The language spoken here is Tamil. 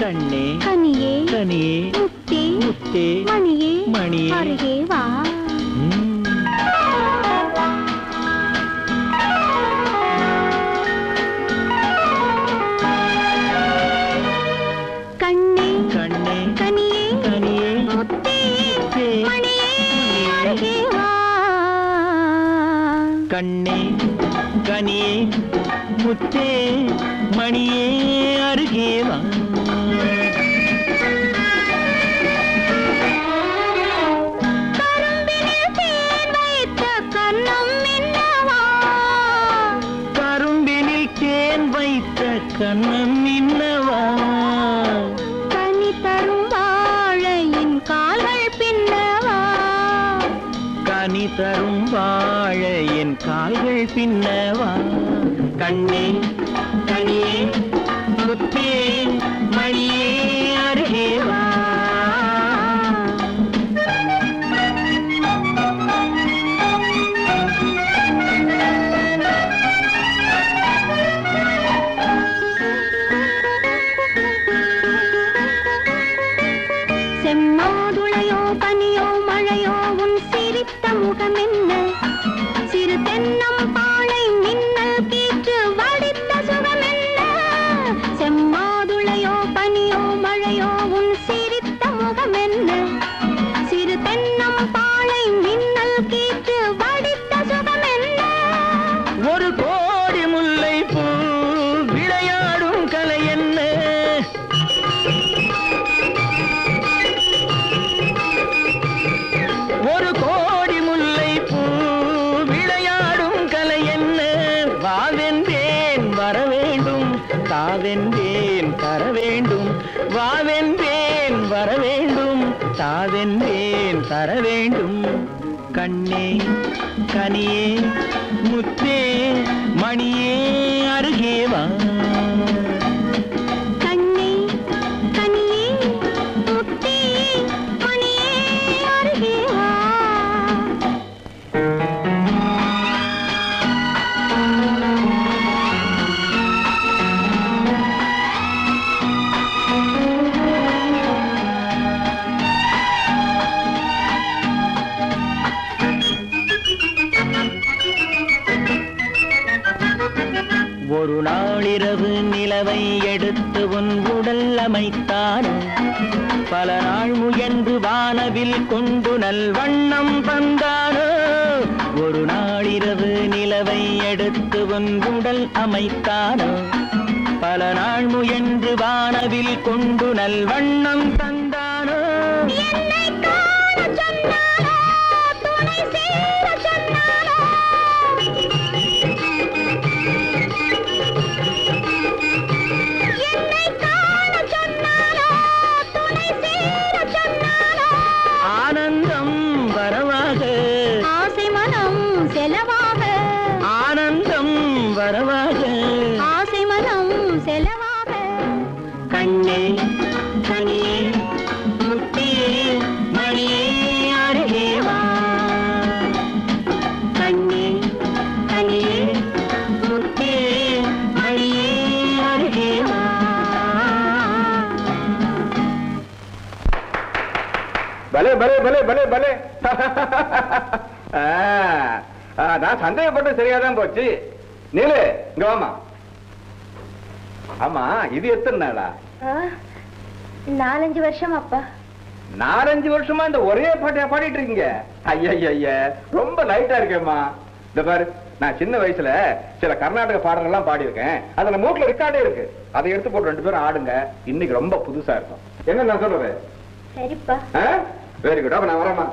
கண்ணே கனியே கனியே முத்தே முத்தே மணியே மணியே அருகே வா. கண்ணே கண்ணே கனியே கனியே முத்தே மணியே அருகே வா. கண்ணே கனியே முத்தே மணியே அருகே வா. கரும்பினில் தேன் வைத்த கன்னம் மின்னவா. கரும்பினில் தேன் வைத்த கண்ணம் மின்னவா. கனி தரும் வாழையின் கால்கள் பின்னவா. கனி தரும் வாழை என் கால்கள் பின்னவா. கண்ணே கனியே முத்தே மணியே அருகே வா. செம்மாதுளையோ பனியோ மழையோ உன் சிரித்த முகம் என்ன. சிறு தென்னம் பாளை மின்னல் கீற்று வடித்த சுகம் என்ன. செம்மாதுளையோ பனியோ மழையோ உன் சிரித்த முகம் என்ன. சிறு தென்னம் பாளை மின்னல் கீற்று வடித்த சுகம் என்ன. ஒரு கோடி முல்லை பூ விளையாடும் கலை என்ன. ஒரு கோடி முல்லை பூ விளையாடும் கலை என்ன. வாவென்றேன் வர வேண்டும் தாவென்றேன் தர வேண்டும். வாவென்றேன் வர வேண்டும் தாவென்றேன் தர வேண்டும். கண்ணே கனியே முத்தே மணியே அருகே வா. கண்ணே கனியே முத்தே மணியே அருகே வா. ஒரு நாளிரவு நிலவை எடுத்து உன் உடல் அமைத்தான். பல நாள் முயன்று வானவில் கொண்டு நல்வண்ணம் தந்தானோ. ஒரு நாளிரவு நிலவை எடுத்து உன் உடல் அமைத்தானோ. பல நாள் முயன்று வானவில் கொண்டு நல்வண்ணம் தந்தானோ. என்னை காண சொன்னாரோ துணை சேர சொன்னாரோ. என்னை காண சொன்னாரோ துணை சேர சொன்னாரோ. ஆனந்தம் வரவாக ஆசை மனம் செலவாக. ஆனந்தம் வரவாக. ஆசை மனம் செலவாக. கண்ணே கனியே முத்தே மணியே அருகே வா. கண்ணே கனியே முத்தே மணியே அருகே வா. பலே பலே பலே பலே பலே. நான் சந்தேகப்பட்டு சரியாதான் போச்சு. நீலு இங்க வாமா. ஆமா இது எத்தனை நாளா? 4-5 வருஷம் அப்பா. 4-5 வருஷமா இந்த ஒரே பாட்டியா பாடிட்டு இருக்கீங்க? ஐயா ரொம்ப லைட்டா இருக்கேம்மா. இந்த பாரு, நான் சின்ன வயசுல சில கர்நாடக பாடல்கள்லாம் பாடியிருக்கேன். அதுல மூட்ல ரெக்கார்டே இருக்கு. அதை எடுத்து போட்டு 2 பேரும் ஆடுங்க. இன்னைக்கு ரொம்ப புதுசா இருக்கும். என்ன நான் சொல்றது? சரிப்பா. Very good. அப்ப நான் வரேம்மா.